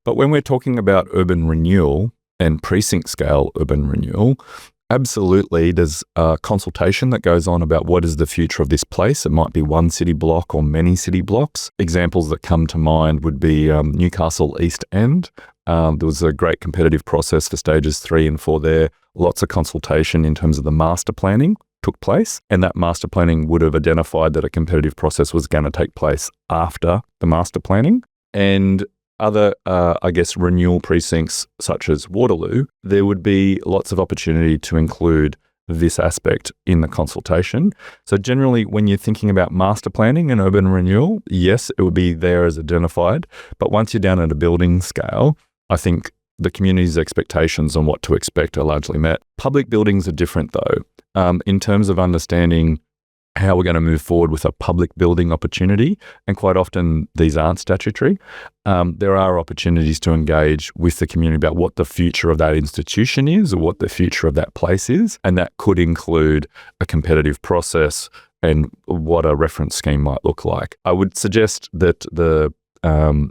But when we're talking about urban renewal and precinct scale urban renewal, absolutely, there's a consultation that goes on about what is the future of this place. It might be one city block or many city blocks. Examples that come to mind would be Newcastle East End. There was a great competitive process for stages 3 and 4 there. Lots of consultation in terms of the master planning took place, and that master planning would have identified that a competitive process was going to take place after the master planning. And other, renewal precincts such as Waterloo, there would be lots of opportunity to include this aspect in the consultation. So generally, when you're thinking about master planning and urban renewal, yes, it would be there as identified. But once you're down at a building scale, I think the community's expectations on what to expect are largely met. Public buildings are different though. In terms of understanding how we're going to move forward with a public building opportunity, and quite often these aren't statutory, there are opportunities to engage with the community about what the future of that institution is or what the future of that place is, and that could include a competitive process and what a reference scheme might look like. I would suggest that the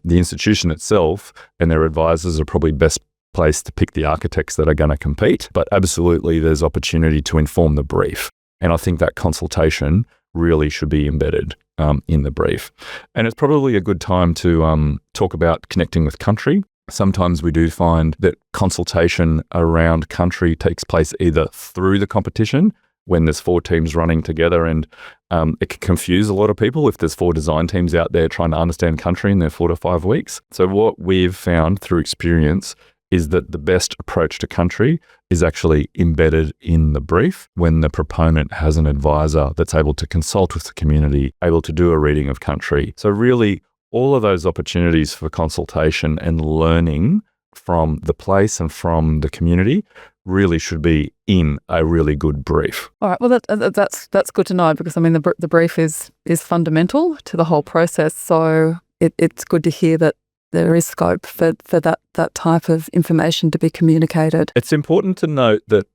institution itself and their advisors are probably best placed to pick the architects that are going to compete, but absolutely there's opportunity to inform the brief. And I think that consultation really should be embedded in the brief. And it's probably a good time to talk about connecting with country. Sometimes we do find that consultation around country takes place either through the competition, when there's 4 teams running together, and it can confuse a lot of people if there's 4 design teams out there trying to understand country in their 4 to 5 weeks. So what we've found through experience is that the best approach to country is actually embedded in the brief when the proponent has an advisor that's able to consult with the community, able to do a reading of country. So really, all of those opportunities for consultation and learning from the place and from the community really should be in a really good brief. All right. Well, that's good to know, because I mean the brief is fundamental to the whole process. So it's good to hear that there is scope for that type of information to be communicated. It's important to note that,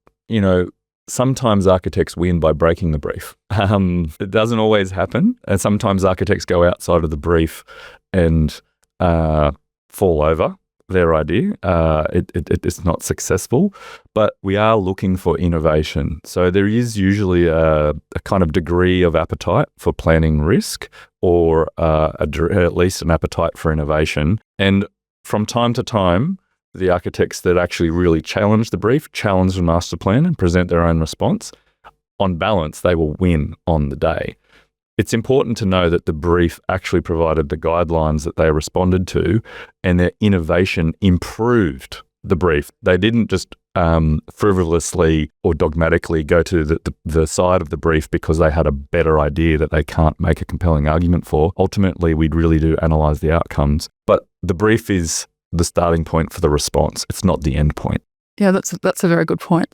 sometimes architects win by breaking the brief. It doesn't always happen. And sometimes architects go outside of the brief and fall over their idea. It's not successful, but we are looking for innovation. So there is usually a kind of degree of appetite for planning risk, or at least an appetite for innovation. And from time to time, the architects that actually really challenge the brief, challenge the master plan and present their own response, on balance, they will win on the day. It's important to know that the brief actually provided the guidelines that they responded to, and their innovation improved the brief. They didn't just frivolously or dogmatically go to the side of the brief because they had a better idea that they can't make a compelling argument for. Ultimately, we really do analyse the outcomes, but the brief is the starting point for the response. It's not the end point. Yeah, that's a very good point.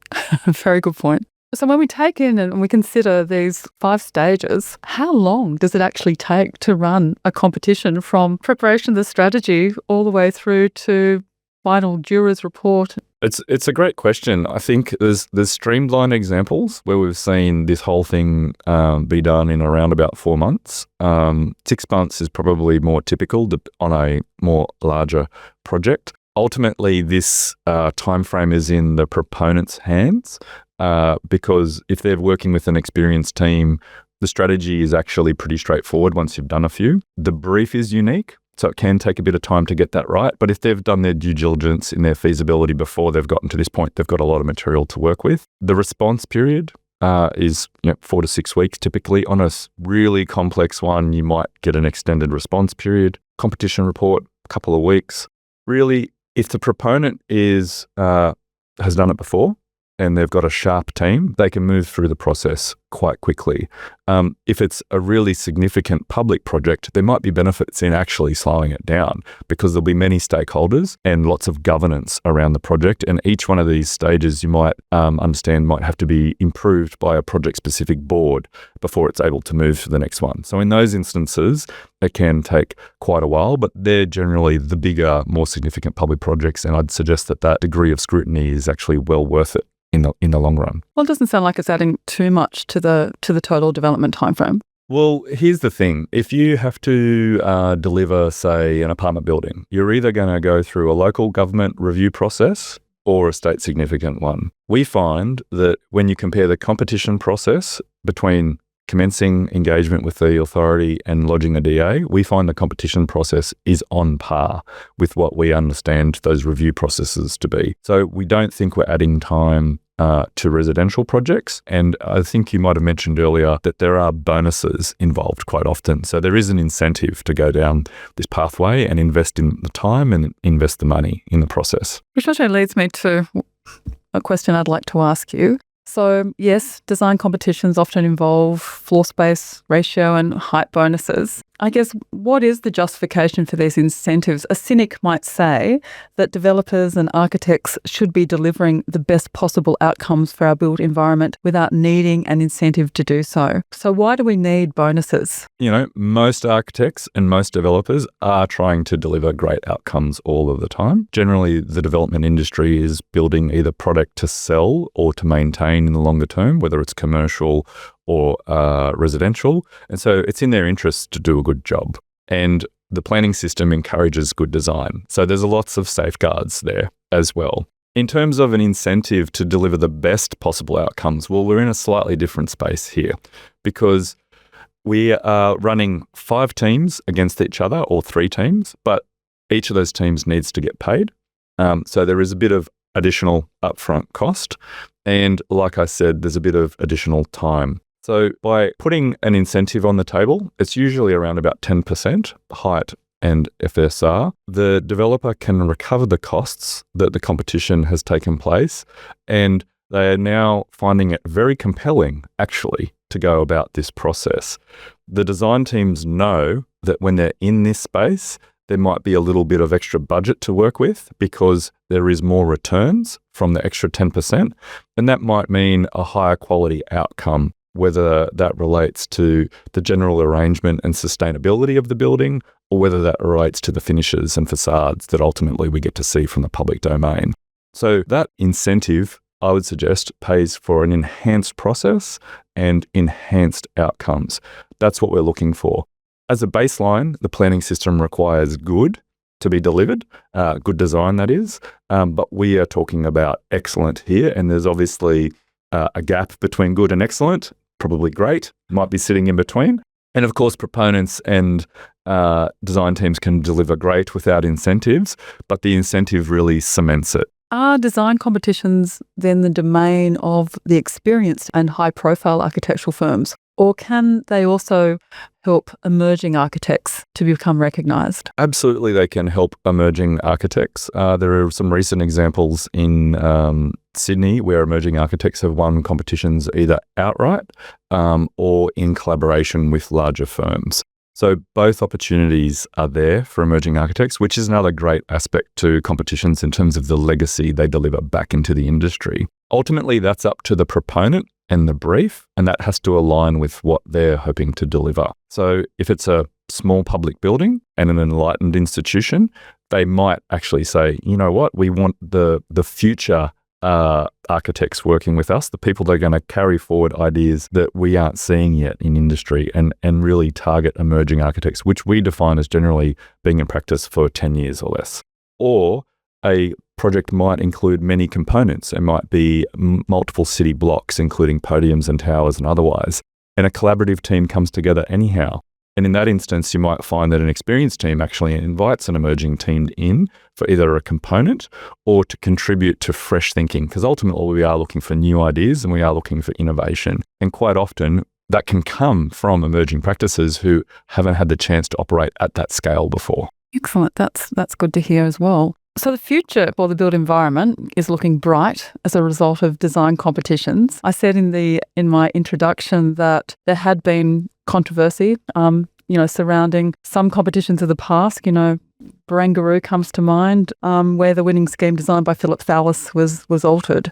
Very good point. So when we take in and we consider these 5 stages, how long does it actually take to run a competition from preparation of the strategy all the way through to final jurors report? It's a great question. I think there's streamlined examples where we've seen this whole thing be done in around about 4 months. 6 months is probably more typical on a more larger project. Ultimately, this timeframe is in the proponent's hands. Because if they're working with an experienced team, the strategy is actually pretty straightforward once you've done a few. The brief is unique, so it can take a bit of time to get that right. But if they've done their due diligence in their feasibility before they've gotten to this point, they've got a lot of material to work with. The response period is 4 to 6 weeks typically. On a really complex one, you might get an extended response period. Competition report, a couple of weeks. Really, if the proponent has done it before, and they've got a sharp team, they can move through the process quite quickly. If it's a really significant public project, there might be benefits in actually slowing it down because there'll be many stakeholders and lots of governance around the project. And each one of these stages you might understand might have to be improved by a project-specific board before it's able to move to the next one. So in those instances, it can take quite a while, but they're generally the bigger, more significant public projects. And I'd suggest that degree of scrutiny is actually well worth it in the long run. Well, it doesn't sound like it's adding too much to the total development timeframe. Well, here's the thing. If you have to deliver, say, an apartment building, you're either going to go through a local government review process or a state significant one. We find that when you compare the competition process between commencing engagement with the authority and lodging a DA, we find the competition process is on par with what we understand those review processes to be. So we don't think we're adding time to residential projects. And I think you might have mentioned earlier that there are bonuses involved quite often. So there is an incentive to go down this pathway and invest in the time and invest the money in the process. Which actually leads me to a question I'd like to ask you. So yes, design competitions often involve floor space ratio and height bonuses. I guess, what is the justification for these incentives? A cynic might say that developers and architects should be delivering the best possible outcomes for our built environment without needing an incentive to do so. So why do we need bonuses? Most architects and most developers are trying to deliver great outcomes all of the time. Generally, the development industry is building either product to sell or to maintain in the longer term, whether it's commercial or residential. And so it's in their interest to do a good job. And the planning system encourages good design. So there's lots of safeguards there as well. In terms of an incentive to deliver the best possible outcomes, well, we're in a slightly different space here because we are running 5 teams against each other, or 3 teams, but each of those teams needs to get paid. So there is a bit of additional upfront cost. And like I said, there's a bit of additional time. So by putting an incentive on the table, it's usually around about 10% height and FSR. The developer can recover the costs that the competition has taken place, and they are now finding it very compelling, actually, to go about this process. The design teams know that when they're in this space, there might be a little bit of extra budget to work with because there is more returns from the extra 10%, and that might mean a higher quality outcome, whether that relates to the general arrangement and sustainability of the building, or whether that relates to the finishes and facades that ultimately we get to see from the public domain. So that incentive, I would suggest, pays for an enhanced process and enhanced outcomes. That's what we're looking for. As a baseline, the planning system requires good to be delivered, good design that is, but we are talking about excellent here, and there's obviously a gap between good and excellent, probably great, might be sitting in between. And of course, proponents and design teams can deliver great without incentives, but the incentive really cements it. Are design competitions then the domain of the experienced and high-profile architectural firms? Or can they also help emerging architects to become recognised? Absolutely, they can help emerging architects. There are some recent examples in Sydney where emerging architects have won competitions either outright or in collaboration with larger firms. So both opportunities are there for emerging architects, which is another great aspect to competitions in terms of the legacy they deliver back into the industry. Ultimately, that's up to the proponent and the brief, and that has to align with what they're hoping to deliver. So if it's a small public building and an enlightened institution, they might actually say, you know what, we want the future architects working with us, the people that are going to carry forward ideas that we aren't seeing yet in industry, and really target emerging architects, which we define as generally being in practice for 10 years or less. Or a project might include many components. It might be multiple city blocks, including podiums and towers and otherwise. And a collaborative team comes together anyhow. And in that instance, you might find that an experienced team actually invites an emerging team in for either a component or to contribute to fresh thinking, because ultimately we are looking for new ideas and we are looking for innovation. And quite often that can come from emerging practices who haven't had the chance to operate at that scale before. Excellent. That's good to hear as well. So the future for the built environment is looking bright as a result of design competitions. I said in my introduction that there had been controversy, surrounding some competitions of the past. Barangaroo comes to mind, where the winning scheme designed by Philip Thallis was altered.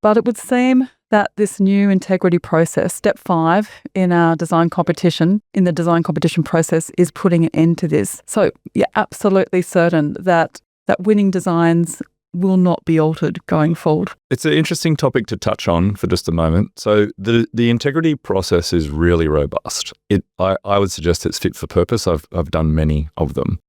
But it would seem that this new integrity process, step 5 in our design competition, in the design competition process, is putting an end to this. So you're absolutely certain that winning designs will not be altered going forward. It's an interesting topic to touch on for just a moment. So the integrity process is really robust. I would suggest it's fit for purpose. I've done many of them.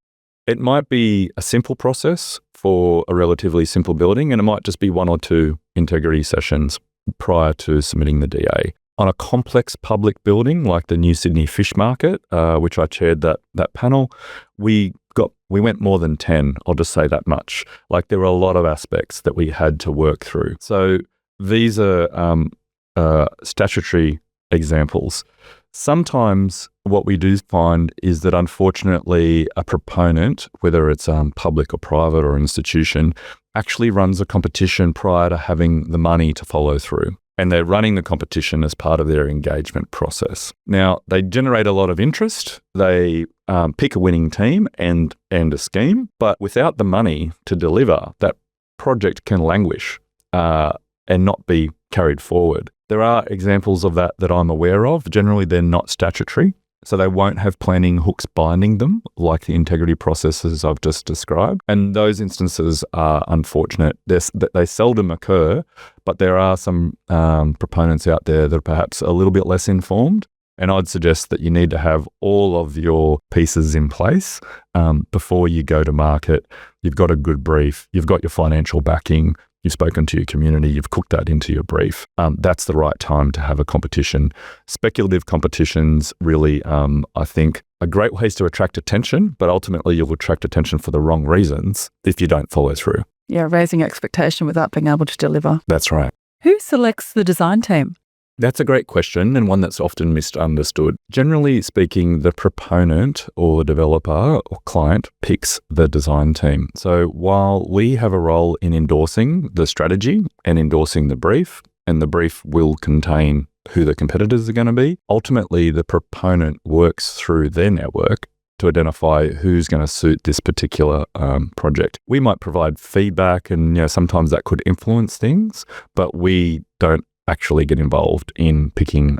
It might be a simple process for a relatively simple building, and it might just be 1 or 2 integrity sessions prior to submitting the DA. On a complex public building like the New Sydney Fish Market, which I chaired that panel, we went more than 10, I'll just say that much. Like, there were a lot of aspects that we had to work through. So these are statutory examples. Sometimes what we do find is that unfortunately a proponent, whether it's public or private or institution, actually runs a competition prior to having the money to follow through. And they're running the competition as part of their engagement process. Now, they generate a lot of interest. They pick a winning team and a scheme, but without the money to deliver, that project can languish and not be carried forward. There are examples of that I'm aware of. Generally, they're not statutory, so they won't have planning hooks binding them, like the integrity processes I've just described. And those instances are unfortunate. They seldom occur, but there are some proponents out there that are perhaps a little bit less informed. And I'd suggest that you need to have all of your pieces in place before you go to market. You've got a good brief, you've got your financial backing, you've spoken to your community, you've cooked that into your brief. That's the right time to have a competition. Speculative competitions really, I think, are great ways to attract attention, but ultimately you'll attract attention for the wrong reasons if you don't follow through. Yeah, raising expectation without being able to deliver. That's right. Who selects the design team? That's a great question, and one that's often misunderstood. Generally speaking, the proponent or developer or client picks the design team. So while we have a role in endorsing the strategy and endorsing the brief, and the brief will contain who the competitors are going to be, ultimately the proponent works through their network to identify who's going to suit this particular project. We might provide feedback, and sometimes that could influence things, but we don't actually get involved in picking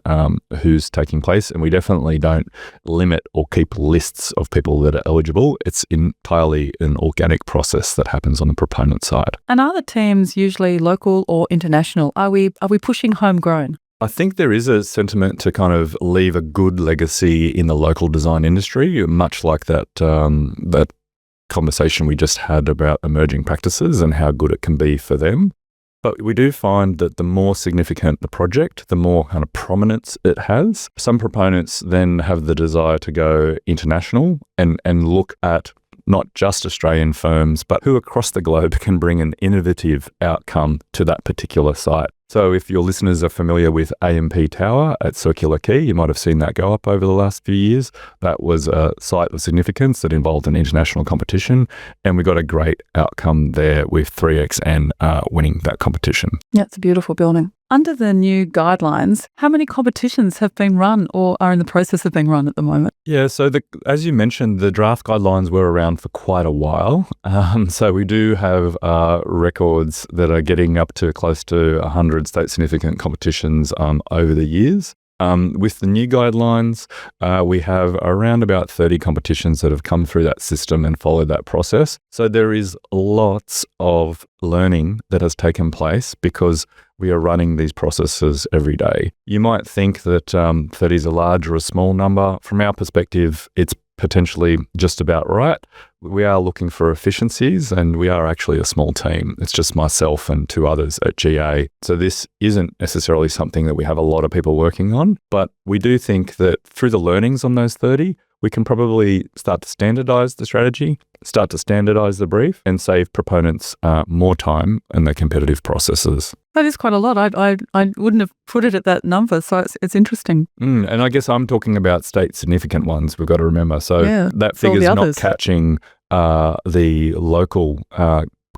who's taking place, and we definitely don't limit or keep lists of people that are eligible. It's entirely an organic process that happens on the proponent side. And are the teams usually local or international? Are we pushing homegrown? I think there is a sentiment to kind of leave a good legacy in the local design industry, much like that conversation we just had about emerging practices and how good it can be for them. But we do find that the more significant the project, the more kind of prominence it has. Some proponents then have the desire to go international and look at not just Australian firms, but who across the globe can bring an innovative outcome to that particular site. So if your listeners are familiar with AMP Tower at Circular Quay, you might have seen that go up over the last few years. That was a site of significance that involved an international competition, and we got a great outcome there with 3XN winning that competition. Yeah, it's a beautiful building. Under the new guidelines, how many competitions have been run or are in the process of being run at the moment? Yeah, so as you mentioned, the draft guidelines were around for quite a while. So we do have records that are getting up to close to 100 state significant competitions over the years. With the new guidelines, we have around about 30 competitions that have come through that system and followed that process. So there is lots of learning that has taken place because we are running these processes every day. You might think that 30 is a large or a small number. From our perspective, it's potentially just about right. We are looking for efficiencies, and we are actually a small team. It's just myself and 2 others at GA. So this isn't necessarily something that we have a lot of people working on, but we do think that through the learnings on those 30, we can probably start to standardize the strategy, start to standardize the brief, and save proponents more time in their competitive processes. That is quite a lot. I wouldn't have put it at that number, so it's interesting. And I guess I'm talking about state significant ones, we've got to remember. So that figure's not catching the local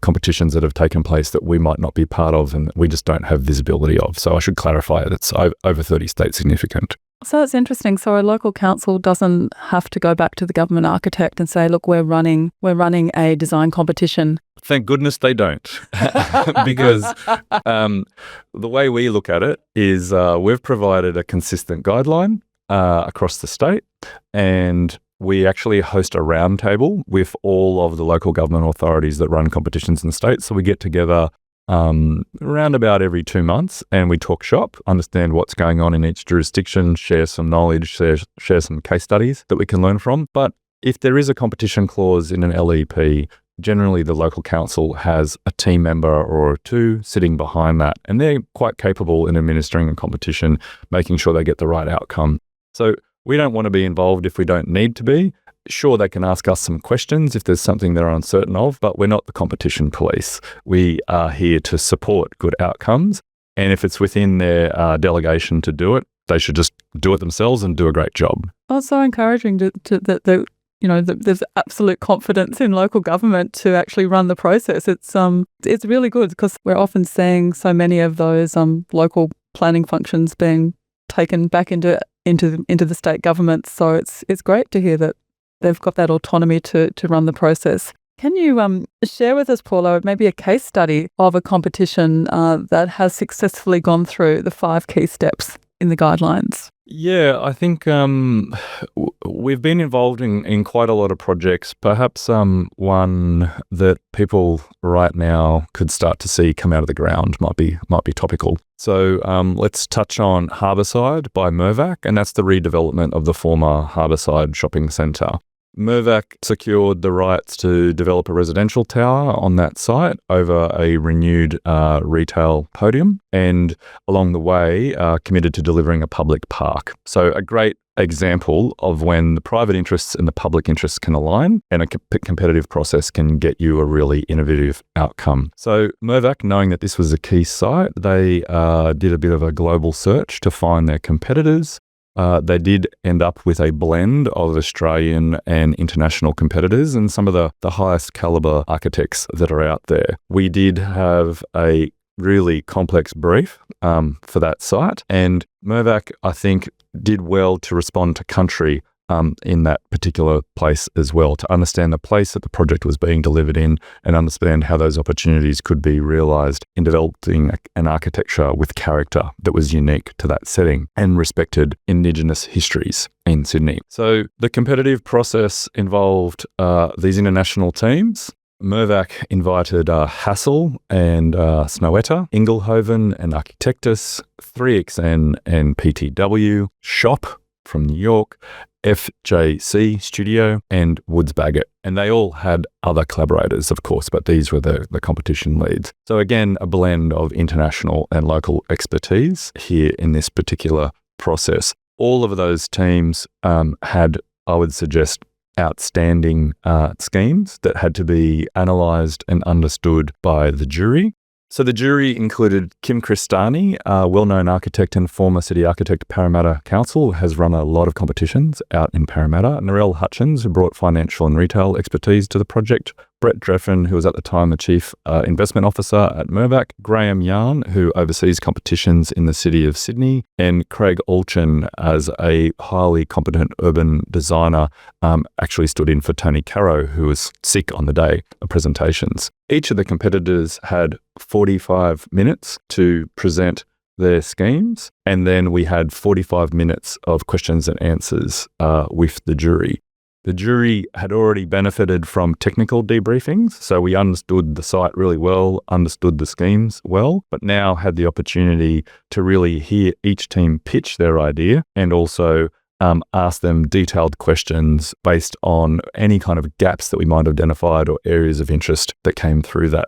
competitions that have taken place that we might not be part of and we just don't have visibility of. So I should clarify it. It's over 30 state significant. So it's interesting. So a local council doesn't have to go back to the government architect and say, look, we're running a design competition. Thank goodness they don't. Because the way we look at it is we've provided a consistent guideline across the state, and we actually host a roundtable with all of the local government authorities that run competitions in the state. So we get together around about every 2 months and we talk shop, understand what's going on in each jurisdiction, share some knowledge, share some case studies that we can learn from. But if there is a competition clause in an LEP, generally the local council has a team member or 2 sitting behind that, and they're quite capable in administering a competition, making sure they get the right outcome. So we don't want to be involved if we don't need to be. Sure, they can ask us some questions if there's something they're uncertain of, but we're not the competition police. We are here to support good outcomes. And if it's within their delegation to do it, they should just do it themselves and do a great job. Oh, it's so encouraging that there's absolute confidence in local government to actually run the process. It's really good because we're often seeing so many of those local planning functions being taken back into the state government. So it's great to hear that they've got that autonomy to run the process. Can you share with us, Paulo, maybe a case study of a competition that has successfully gone through the 5 key steps in the guidelines? Yeah, I think we've been involved in quite a lot of projects. Perhaps one that people right now could start to see come out of the ground might be topical. So let's touch on Harbourside by Mirvac, and that's the redevelopment of the former Harbourside shopping centre. Mirvac secured the rights to develop a residential tower on that site over a renewed retail podium, and along the way committed to delivering a public park. So a great example of when the private interests and the public interests can align and a competitive process can get you a really innovative outcome. So Mirvac, knowing that this was a key site, they did a bit of a global search to find their competitors. They did end up with a blend of Australian and international competitors and some of the highest caliber architects that are out there. We did have a really complex brief for that site, and Mirvac, I think, did well to respond to country in that particular place as well, to understand the place that the project was being delivered in and understand how those opportunities could be realised in developing an architecture with character that was unique to that setting and respected Indigenous histories in Sydney. So the competitive process involved these international teams. Mirvac invited Hassel and Snowetta, Inglehoven and Architectus, 3XN and PTW, Shop from New York, FJC Studio, and Woods Bagot. And they all had other collaborators, of course, but these were the competition leads. So again, a blend of international and local expertise here in this particular process. All of those teams had, I would suggest, outstanding schemes that had to be analysed and understood by the jury. So the jury included Kim Cristani, a well-known architect and former city architect, Parramatta Council, has run a lot of competitions out in Parramatta. Narelle Hutchins, who brought financial and retail expertise to the project. Brett Dreffin, who was at the time the Chief Investment Officer at Mirvac. Graham Yarn, who oversees competitions in the City of Sydney. And Craig Alchin, as a highly competent urban designer, actually stood in for Tony Caro, who was sick on the day of presentations. Each of the competitors had 45 minutes to present their schemes, and then we had 45 minutes of questions and answers with the jury. The jury had already benefited from technical debriefings, so we understood the site really well, understood the schemes well, but now had the opportunity to really hear each team pitch their idea and also ask them detailed questions based on any kind of gaps that we might have identified or areas of interest that came through that.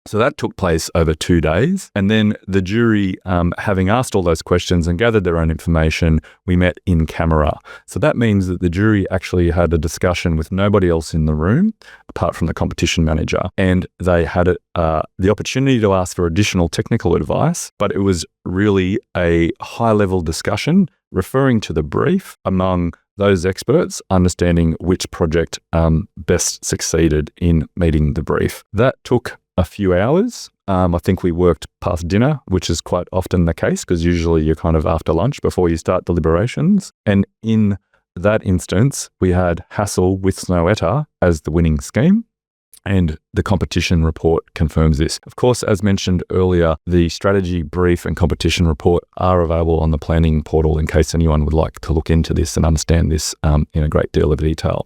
So that took place over 2 days. And then the jury, having asked all those questions and gathered their own information, we met in camera. So that means that the jury actually had a discussion with nobody else in the room, apart from the competition manager. And they had the opportunity to ask for additional technical advice, but it was really a high-level discussion referring to the brief among those experts, understanding which project best succeeded in meeting the brief. That took a few hours. I think we worked past dinner, which is quite often the case because usually you're kind of after lunch before you start deliberations. And in that instance, we had Hassel with Snowetta as the winning scheme. And the competition report confirms this. Of course, as mentioned earlier, the strategy brief and competition report are available on the planning portal in case anyone would like to look into this and understand this in a great deal of detail.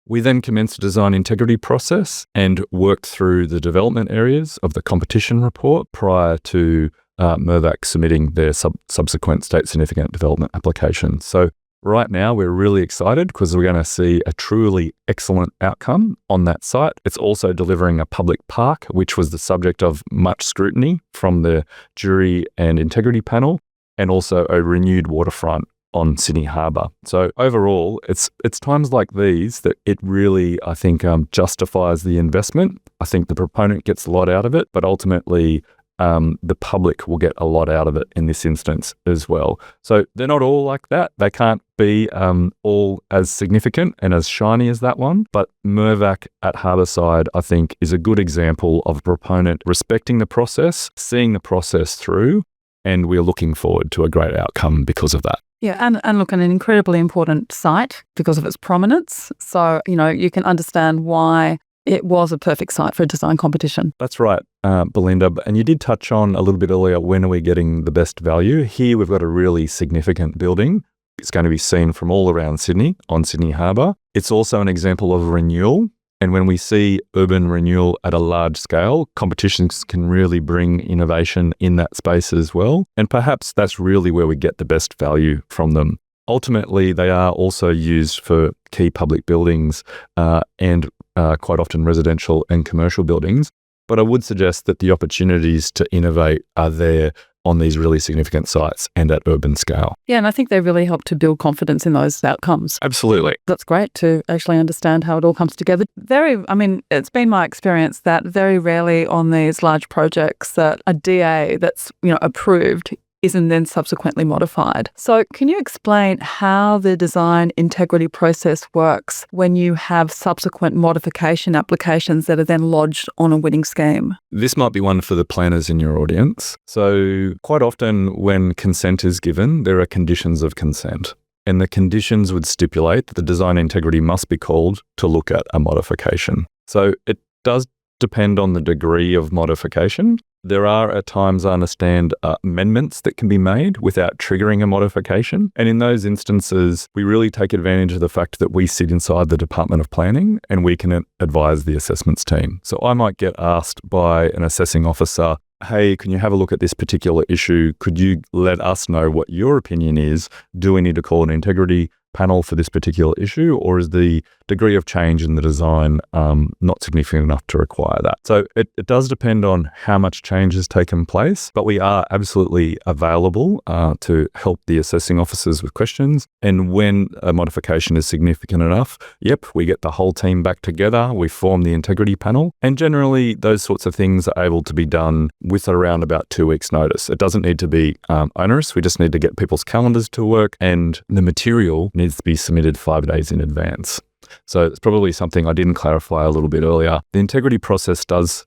We then commenced a design integrity process and worked through the development areas of the competition report prior to Mirvac submitting their subsequent state significant development application. So right now, we're really excited because we're going to see a truly excellent outcome on that site. It's also delivering a public park, which was the subject of much scrutiny from the jury and integrity panel, and also a renewed waterfront on Sydney Harbour. So overall, it's times like these that it really, I think, justifies the investment. I think the proponent gets a lot out of it, but ultimately the public will get a lot out of it in this instance as well. So they're not all like that. They can't be all as significant and as shiny as that one. But Mirvac at Harbourside, I think, is a good example of a proponent respecting the process, seeing the process through, and we're looking forward to a great outcome because of that. Yeah, and look, an incredibly important site because of its prominence. So, you can understand why it was a perfect site for a design competition. That's right, Belinda. And you did touch on a little bit earlier, when are we getting the best value? Here we've got a really significant building. It's going to be seen from all around Sydney on Sydney Harbour. It's also an example of renewal. And when we see urban renewal at a large scale, competitions can really bring innovation in that space as well. And perhaps that's really where we get the best value from them. Ultimately, they are also used for key public buildings and quite often residential and commercial buildings. But I would suggest that the opportunities to innovate are there on these really significant sites and at urban scale. Yeah, and I think they really help to build confidence in those outcomes. Absolutely. That's great to actually understand how it all comes together. It's been my experience that very rarely on these large projects that a DA that's, approved isn't then subsequently modified. So can you explain how the design integrity process works when you have subsequent modification applications that are then lodged on a winning scheme? This might be one for the planners in your audience. So quite often when consent is given, there are conditions of consent. And the conditions would stipulate that the design integrity must be called to look at a modification. So it does depend on the degree of modification. There are at times, I understand, amendments that can be made without triggering a modification. And in those instances, we really take advantage of the fact that we sit inside the Department of Planning and we can advise the assessments team. So I might get asked by an assessing officer, hey, can you have a look at this particular issue? Could you let us know what your opinion is? Do we need to call an integrity panel for this particular issue, or is the degree of change in the design not significant enough to require that? So it does depend on how much change has taken place, but we are absolutely available to help the assessing officers with questions. And when a modification is significant enough, we get the whole team back together, we form the integrity panel, and generally those sorts of things are able to be done with around about 2 weeks' notice. It doesn't need to be onerous. We just need to get people's calendars to work, and the material needs to be submitted 5 days in advance. So it's probably something I didn't clarify a little bit earlier. The integrity process does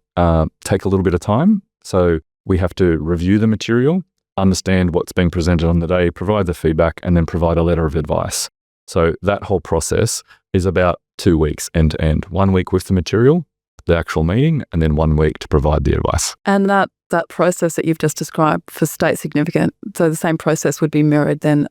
take a little bit of time. So we have to review the material, understand what's being presented on the day, provide the feedback, and then provide a letter of advice. So that whole process is about 2 weeks end to end. 1 week with the material, the actual meeting, and then 1 week to provide the advice. And that process that you've just described for state significant, so the same process would be mirrored then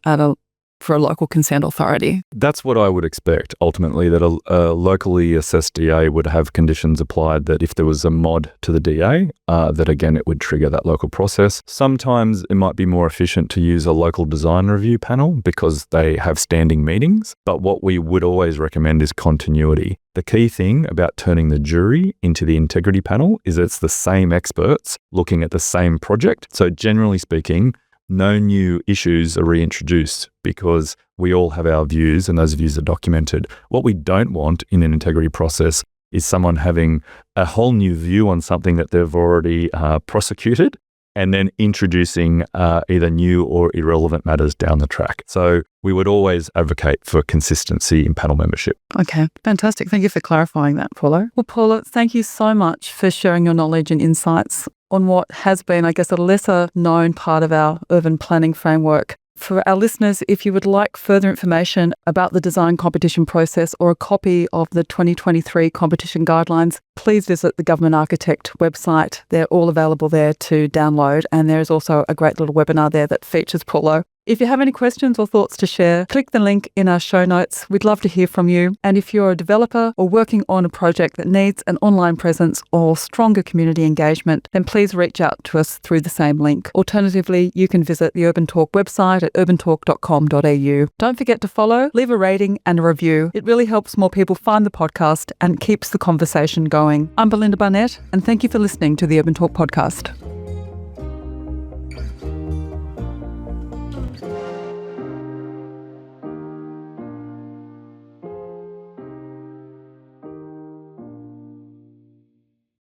for a local consent authority? That's what I would expect, ultimately, that a locally assessed DA would have conditions applied that if there was a mod to the DA, that again, it would trigger that local process. Sometimes it might be more efficient to use a local design review panel because they have standing meetings, but what we would always recommend is continuity. The key thing about turning the jury into the integrity panel is it's the same experts looking at the same project. So generally speaking, no new issues are reintroduced because we all have our views and those views are documented. What we don't want in an integrity process is someone having a whole new view on something that they've already prosecuted and then introducing either new or irrelevant matters down the track. So we would always advocate for consistency in panel membership. Okay, fantastic. Thank you for clarifying that, Paulo. Well, Paulo, thank you so much for sharing your knowledge and insights on what has been, I guess, a lesser known part of our urban planning framework. For our listeners, if you would like further information about the design competition process or a copy of the 2023 competition guidelines, please visit the Government Architect website. They're all available there to download, and there is also a great little webinar there that features Paulo. If you have any questions or thoughts to share, click the link in our show notes. We'd love to hear from you. And if you're a developer or working on a project that needs an online presence or stronger community engagement, then please reach out to us through the same link. Alternatively, you can visit the UrbanTalk website at urbantalk.com.au. Don't forget to follow, leave a rating and a review. It really helps more people find the podcast and keeps the conversation going. I'm Belinda Barnett, and thank you for listening to the UrbanTalk Podcast.